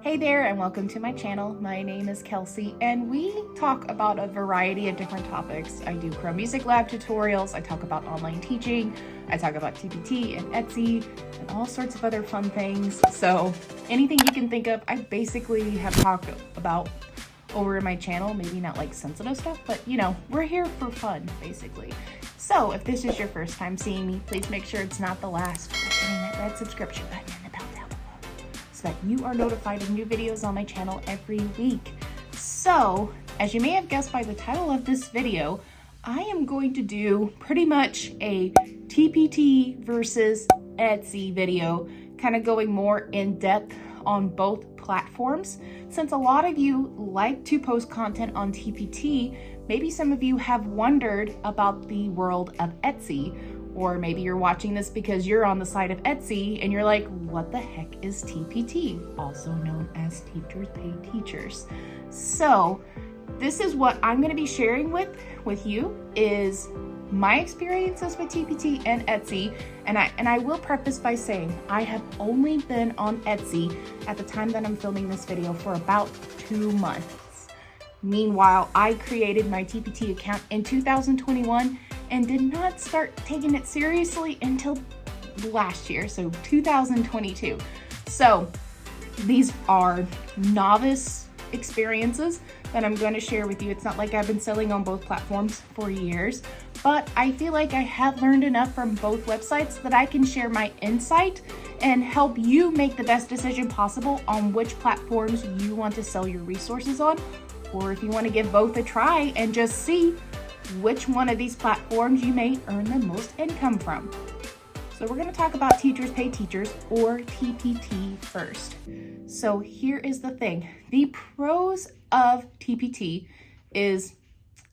Hey there and welcome to my channel. My name is Kelsey and we talk about a variety of different topics. I do Pro Music Lab tutorials, I talk about online teaching, I talk about TpT and Etsy and all sorts of other fun things. So anything you can think of, I basically have talked about over in my channel. Maybe not like sensitive stuff, but you know, we're here for fun basically. So if this is your first time seeing me, please make sure it's not the last by hitting that red subscription button and the bell down below so that you are notified of new videos on my channel every week. So as you may have guessed by the title of this video, I am going to do pretty much a TpT versus Etsy video, kind of going more in depth on both platforms. Since a lot of you like to post content on TpT, maybe some of you have wondered about the world of Etsy, or maybe you're watching this because you're on the side of Etsy and you're like, what the heck is TpT? Also known as Teachers Pay Teachers. So this is what I'm going to be sharing with you is my experiences with TpT and Etsy, and I will preface by saying I have only been on Etsy at the time that I'm filming this video for about 2 months. Meanwhile, I created my TpT account in 2021 and did not start taking it seriously until last year, so 2022. So these are novice experiences that I'm going to share with you. It's not like I've been selling on both platforms for years, but I feel like I have learned enough from both websites that I can share my insight and help you make the best decision possible on which platforms you want to sell your resources on, or if you want to give both a try and just see which one of these platforms you may earn the most income from. So we're going to talk about Teachers Pay Teachers, or TpT, first. So here is the thing. The pros of TpT is,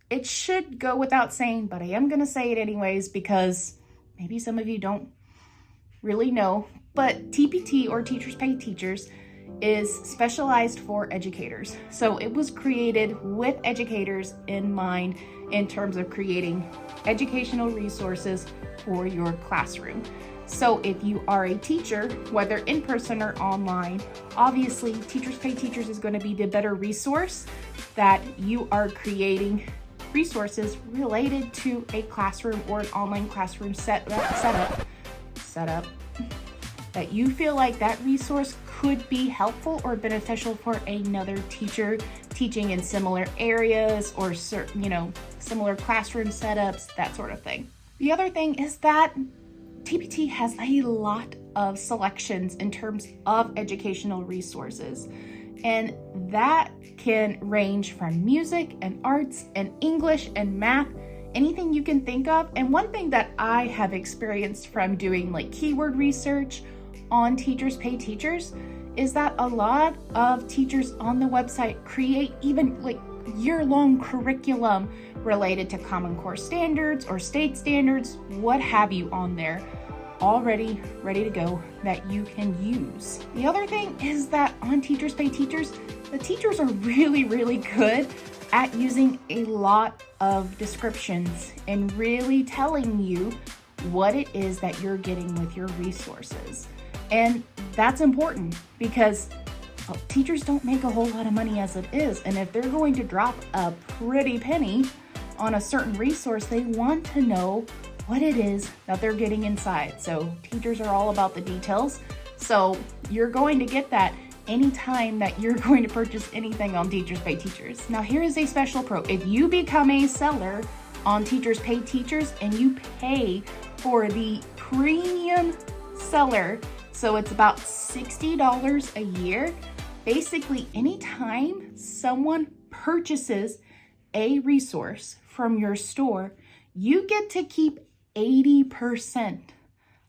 it should go without saying, but I am going to say it anyways because maybe some of you don't really know, but TpT, or Teachers Pay Teachers, is specialized for educators. So it was created with educators in mind in terms of creating educational resources for your classroom. So if you are a teacher, whether in person or online, obviously Teachers Pay Teachers is going to be the better resource that you are creating resources related to a classroom or an online classroom setup that you feel like that resource could be helpful or beneficial for another teacher teaching in similar areas or certain, similar classroom setups, that sort of thing. The other thing is that TpT has a lot of selections in terms of educational resources, and that can range from music and arts and English and math, anything you can think of. And one thing that I have experienced from doing like keyword research on Teachers Pay Teachers is that a lot of teachers on the website create even like year-long curriculum related to Common Core standards or state standards, what have you, on there already ready to go that you can use. The other thing is that on Teachers Pay Teachers, the teachers are really good at using a lot of descriptions and really telling you what it is that you're getting with your resources. And that's important because teachers don't make a whole lot of money as it is. And if they're going to drop a pretty penny on a certain resource, they want to know what it is that they're getting inside. So teachers are all about the details. So you're going to get that anytime that you're going to purchase anything on Teachers Pay Teachers. Now here is a special pro. If you become a seller on Teachers Pay Teachers and you pay for the premium seller, so it's about $60 a year, basically anytime someone purchases a resource from your store, you get to keep 80%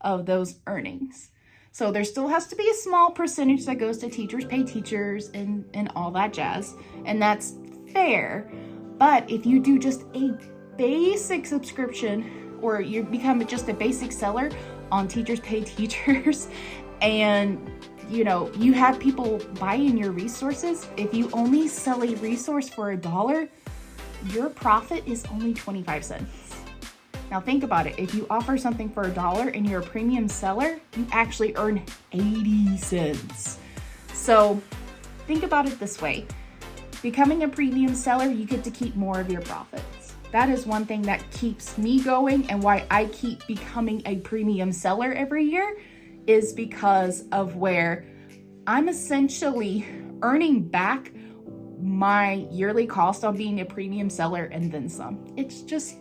of those earnings. So there still has to be a small percentage that goes to Teachers Pay Teachers and all that jazz, and that's fair. But if you do just a basic subscription, or you become just a basic seller on Teachers Pay Teachers, and you have people buying your resources, if you only sell a resource for $1, your profit is only 25 cents. Now think about it. If you offer something for $1 and you're a premium seller, you actually earn 80 cents. So think about it this way. Becoming a premium seller, you get to keep more of your profits. That is one thing that keeps me going, and why I keep becoming a premium seller every year is because of where I'm essentially earning back my yearly cost on being a premium seller and then some. It's just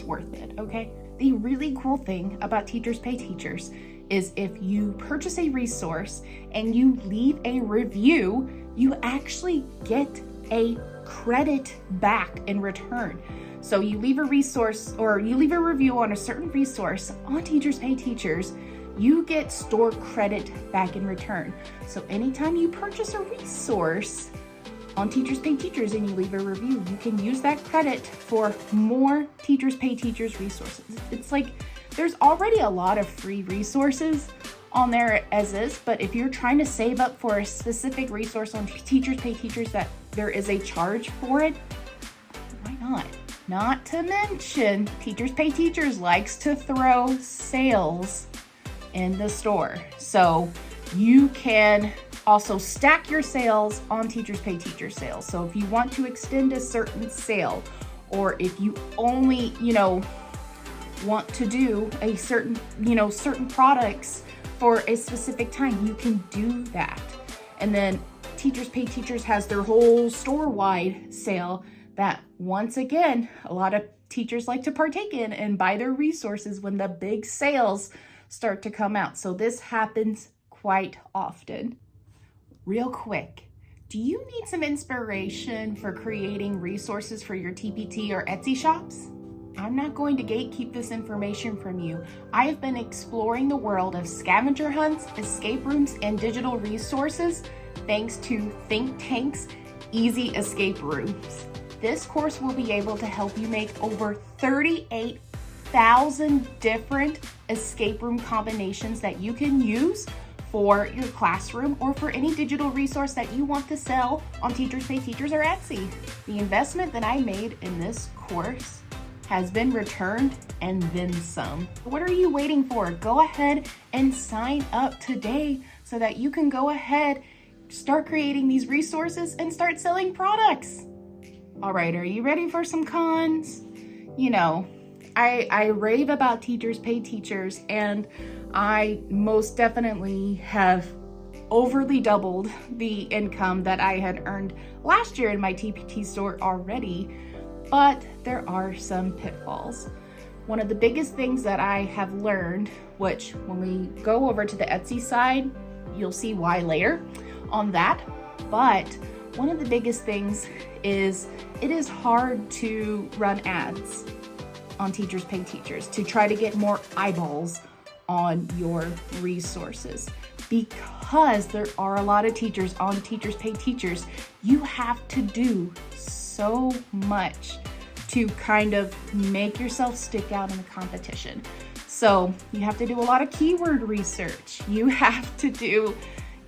worth it, okay? The really cool thing about Teachers Pay Teachers is if you purchase a resource and you leave a review, you actually get a credit back in return. So you leave a resource or you leave a review on a certain resource on Teachers Pay Teachers, you get store credit back in return. So anytime you purchase a resource on Teachers Pay Teachers and you leave a review, you can use that credit for more Teachers Pay Teachers resources. It's like there's already a lot of free resources on there as is, but if you're trying to save up for a specific resource on Teachers Pay Teachers that there is a charge for it, why not? Not to mention, Teachers Pay Teachers likes to throw sales in the store. So you can also stack your sales on Teachers Pay Teachers sales. So if you want to extend a certain sale, or if you only, want to do a certain products for a specific time, you can do that. And then Teachers Pay Teachers has their whole store-wide sale that, once again, a lot of teachers like to partake in and buy their resources when the big sales start to come out. So this happens quite often. Real quick, do you need some inspiration for creating resources for your TpT or Etsy shops? I'm not going to gatekeep this information from you. I have been exploring the world of scavenger hunts, escape rooms, and digital resources thanks to Think Tank's Easy Escape Rooms. This course will be able to help you make over 38,000 different escape room combinations that you can use for your classroom or for any digital resource that you want to sell on Teachers Pay Teachers or Etsy. The investment that I made in this course has been returned and then some. What are you waiting for? Go ahead and sign up today so that you can go ahead, start creating these resources and start selling products. All right, are you ready for some cons? I rave about Teachers Pay Teachers, and I most definitely have overly doubled the income that I had earned last year in my TpT store already, but there are some pitfalls. One of the biggest things that I have learned, which when we go over to the Etsy side, you'll see why later on that, but one of the biggest things is it is hard to run ads on Teachers Pay Teachers to try to get more eyeballs on your resources. Because there are a lot of teachers on Teachers Pay Teachers, you have to do so much to kind of make yourself stick out in the competition. So you have to do a lot of keyword research. You have to do,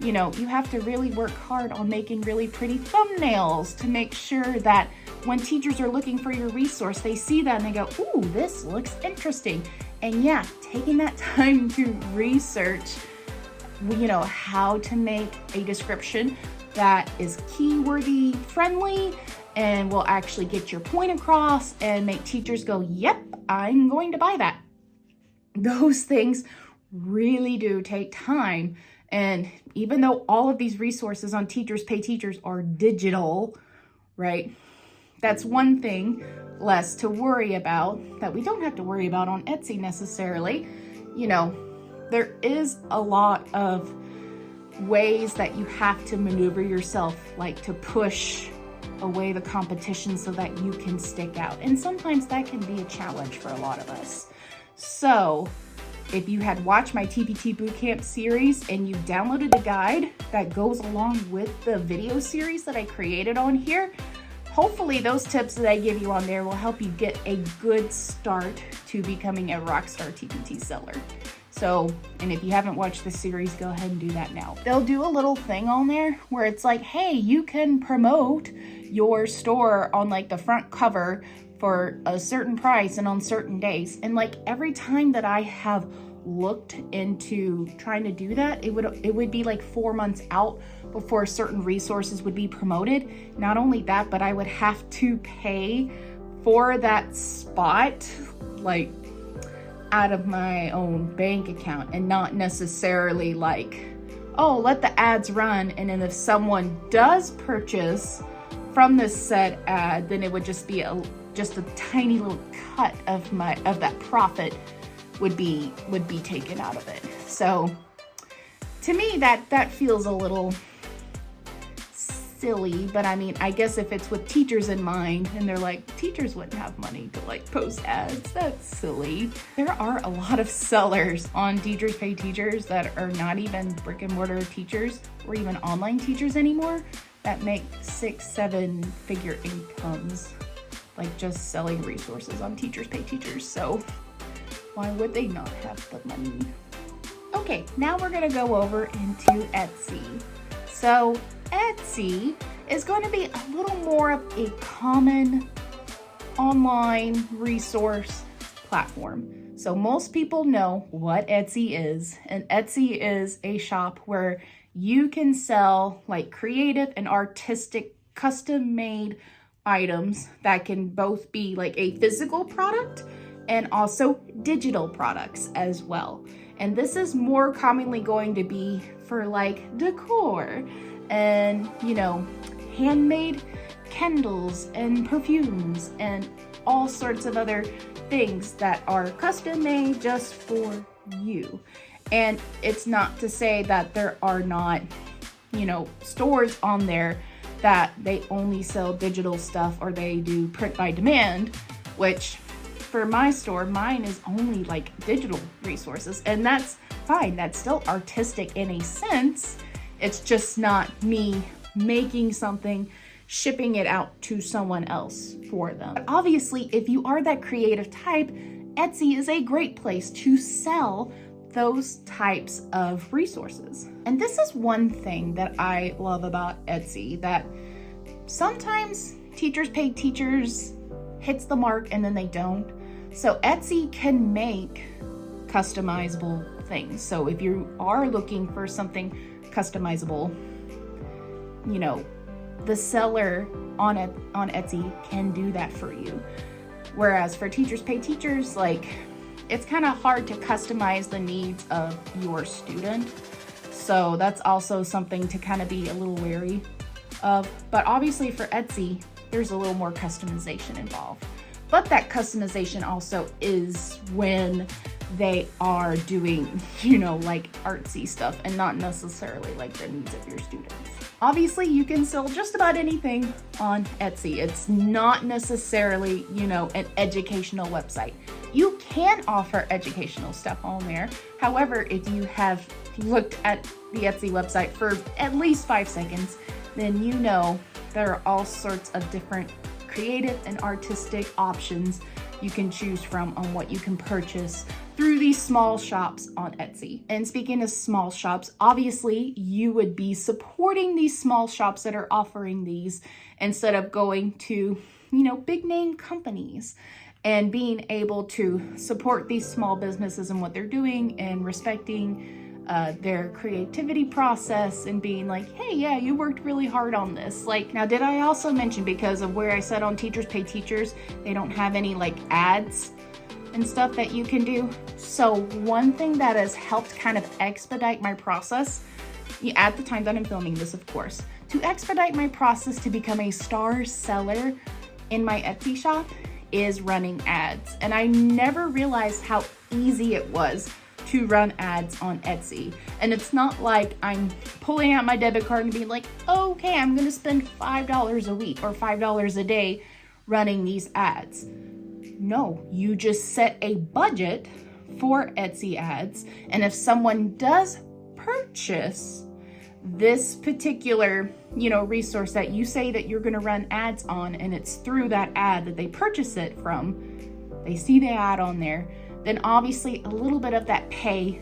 you have to really work hard on making really pretty thumbnails to make sure that when teachers are looking for your resource, they see that and they go, ooh, this looks interesting. And yeah, taking that time to research, how to make a description that is keyword friendly and will actually get your point across and make teachers go, yep, I'm going to buy that. Those things really do take time. And even though all of these resources on Teachers Pay Teachers are digital, right? That's one thing less to worry about that we don't have to worry about on Etsy necessarily. There is a lot of ways that you have to maneuver yourself, like to push away the competition so that you can stick out. And sometimes that can be a challenge for a lot of us. So if you had watched my TpT Bootcamp series and you downloaded the guide that goes along with the video series that I created on here, hopefully those tips that I give you on there will help you get a good start to becoming a rockstar TpT seller. So, and if you haven't watched the series, go ahead and do that now. They'll do a little thing on there where it's like, hey, you can promote your store on like the front cover for a certain price and on certain days. And like every time that I have looked into trying to do that, it would be like 4 months out before certain resources would be promoted. Not only that, but I would have to pay for that spot like out of my own bank account, and not necessarily like, oh, let the ads run, and then if someone does purchase from this said ad, then it would just be just a tiny little cut of that profit would be taken out of it. So to me, that feels a little silly, but I mean, I guess if it's with teachers in mind and they're like, teachers wouldn't have money to like post ads, that's silly. There are a lot of sellers on Teachers Pay Teachers that are not even brick and mortar teachers or even online teachers anymore that make 6-7 figure incomes, like just selling resources on Teachers Pay Teachers. So why would they not have the money? Okay, now we're gonna go over into Etsy. So Etsy is going to be a little more of a common online resource platform. So most people know what Etsy is, and Etsy is a shop where you can sell like creative and artistic custom-made items that can both be like a physical product and also digital products as well. And this is more commonly going to be for like decor and, you know, handmade candles and perfumes and all sorts of other things that are custom made just for you. And it's not to say that there are not, you know, stores on there that they only sell digital stuff or they do print by demand, which for my store, mine is only like digital resources, and that's fine. That's still artistic in a sense. It's just not me making something, shipping it out to someone else for them. But obviously, if you are that creative type, Etsy is a great place to sell those types of resources. And this is one thing that I love about Etsy, that sometimes Teachers Pay Teachers hits the mark and then they don't. So Etsy can make customizable things. So if you are looking for something customizable, you know, the seller on Etsy can do that for you. Whereas for Teachers Pay Teachers, like, it's kind of hard to customize the needs of your student. So that's also something to kind of be a little wary of. But obviously for Etsy, there's a little more customization involved. But that customization also is when they are doing, you know, like artsy stuff and not necessarily like the needs of your students. Obviously, you can sell just about anything on Etsy. It's not necessarily, you know, an educational website. You can offer educational stuff on there. However, if you have looked at the Etsy website for at least 5 seconds, then you know there are all sorts of different creative and artistic options you can choose from on what you can purchase through these small shops on Etsy. And speaking of small shops, obviously you would be supporting these small shops that are offering these instead of going to, you know, big name companies, and being able to support these small businesses and what they're doing and respecting their creativity process and being like, hey, yeah, you worked really hard on this. Like, now, did I also mention, because of where I said on Teachers Pay Teachers, they don't have any like ads and stuff that you can do. So one thing that has helped kind of expedite my process, at the time that I'm filming this, of course, to expedite my process to become a star seller in my Etsy shop is running ads. And I never realized how easy it was to run ads on Etsy. And it's not like I'm pulling out my debit card and being like, okay, I'm gonna spend $5 a week or $5 a day running these ads. No, you just set a budget for Etsy ads. And if someone does purchase this particular, you know, resource that you say that you're gonna run ads on, and it's through that ad that they purchase it from, they see the ad on there, then obviously a little bit of that pay,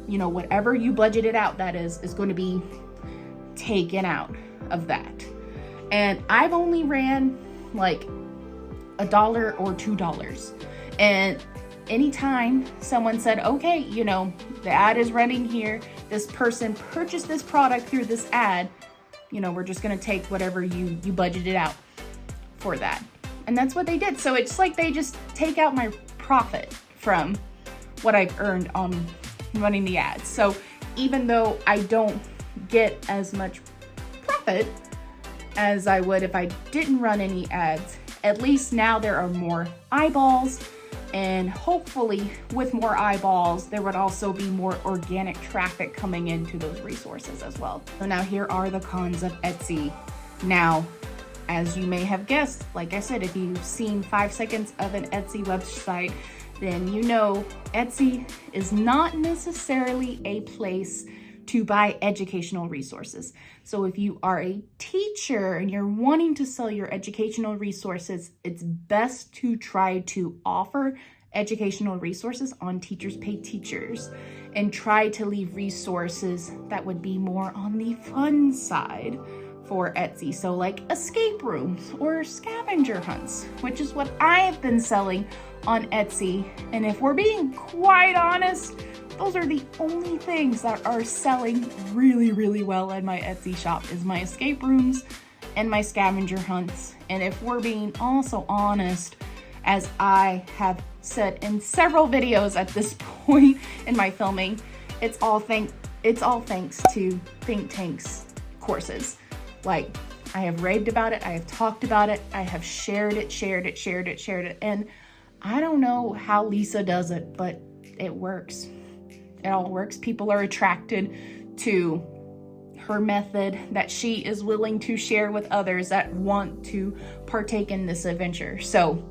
you know, whatever you budgeted out, that is going to be taken out of that. And I've only ran like $1 or $2. And anytime someone said, okay, you know, the ad is running here, this person purchased this product through this ad, you know, we're just gonna take whatever you budgeted out for that. And that's what they did. So it's like they just take out my profit from what I've earned on running the ads. So even though I don't get as much profit as I would if I didn't run any ads, at least now there are more eyeballs, and hopefully with more eyeballs, there would also be more organic traffic coming into those resources as well. So now here are the cons of Etsy. Now, as you may have guessed, like I said, if you've seen 5 seconds of an Etsy website, then you know Etsy is not necessarily a place to buy educational resources. So if you are a teacher and you're wanting to sell your educational resources, it's best to try to offer educational resources on Teachers Pay Teachers and try to leave resources that would be more on the fun side for Etsy. So like escape rooms or scavenger hunts, which is what I have been selling on Etsy. And if we're being quite honest, those are the only things that are selling really, really well in my Etsy shop is my escape rooms and my scavenger hunts. And if we're being also honest, as I have said in several videos at this point in my filming, it's all thanks to Think Tank's courses. Like, I have raved about it, I have talked about it, I have shared it, and I don't know how Lisa does it, but it works. It all works. People are attracted to her method that she is willing to share with others that want to partake in this adventure. So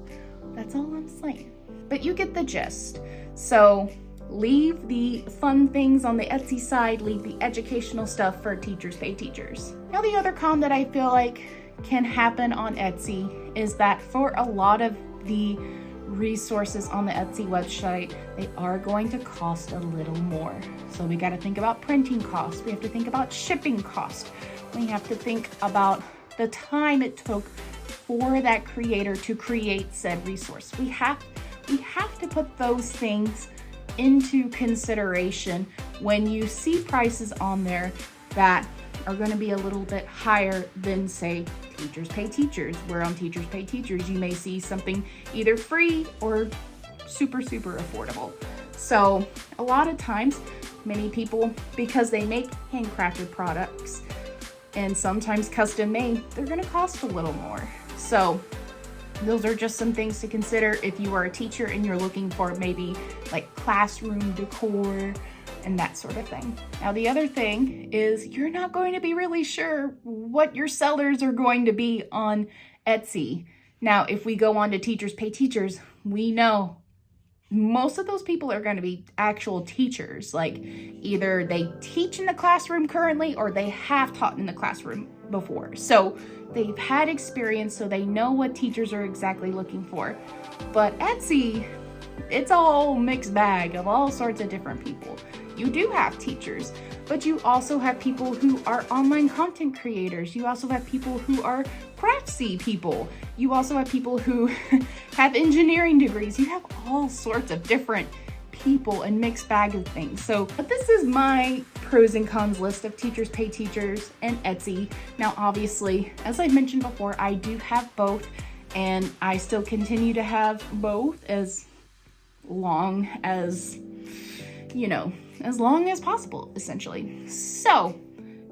that's all I'm saying. But you get the gist. So leave the fun things on the Etsy side, leave the educational stuff for Teachers Pay Teachers. Now the other con that I feel like can happen on Etsy is that for a lot of the resources on the Etsy website, they are going to cost a little more. So we got to think about printing costs. We have to think about shipping costs. We have to think about the time it took for that creator to create said resource. We have to put those things into consideration when you see prices on there that are going to be a little bit higher than, say, Teachers Pay Teachers, where on Teachers Pay Teachers you may see something either free or super affordable. So a lot of times, many people, because they make handcrafted products and sometimes custom made, they're going to cost a little more. So those are just some things to consider if you are a teacher and you're looking for maybe like classroom decor and that sort of thing. Now, the other thing is you're not going to be really sure what your sellers are going to be on Etsy. Now, if we go on to Teachers Pay Teachers, we know most of those people are going to be actual teachers. Like either they teach in the classroom currently or they have taught in the classroom before. So they've had experience, so they know what teachers are exactly looking for. But Etsy, it's all mixed bag of all sorts of different people. You do have teachers, but you also have people who are online content creators. You also have people who are craftsy people. You also have people who have engineering degrees. You have all sorts of different people and mixed bag of things. So, but this is my pros and cons list of Teachers Pay Teachers and Etsy. Now, obviously, as I mentioned before, I do have both, and I still continue to have both as long as, you know, as long as possible, essentially. So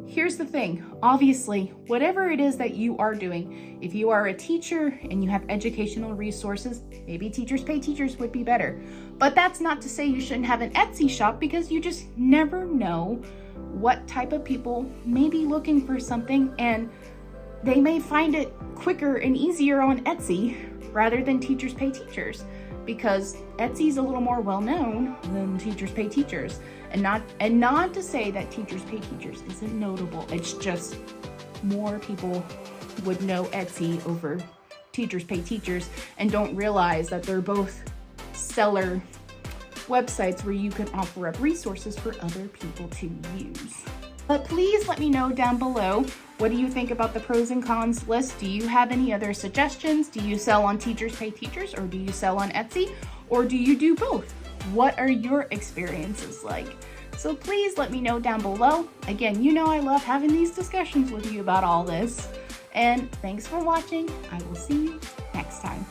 here's the thing. Obviously, whatever it is that you are doing, if you are a teacher and you have educational resources, maybe Teachers Pay Teachers would be better. But that's not to say you shouldn't have an Etsy shop, because you just never know what type of people may be looking for something, and they may find it quicker and easier on Etsy rather than Teachers Pay Teachers, because Etsy's a little more well-known than Teachers Pay Teachers. And not to say that Teachers Pay Teachers isn't notable. It's just more people would know Etsy over Teachers Pay Teachers and don't realize that they're both seller websites where you can offer up resources for other people to use. But please let me know down below, what do you think about the pros and cons list? Do you have any other suggestions? Do you sell on Teachers Pay Teachers, or do you sell on Etsy? Or do you do both? What are your experiences like? So please let me know down below. Again, you know I love having these discussions with you about all this. And thanks for watching. I will see you next time.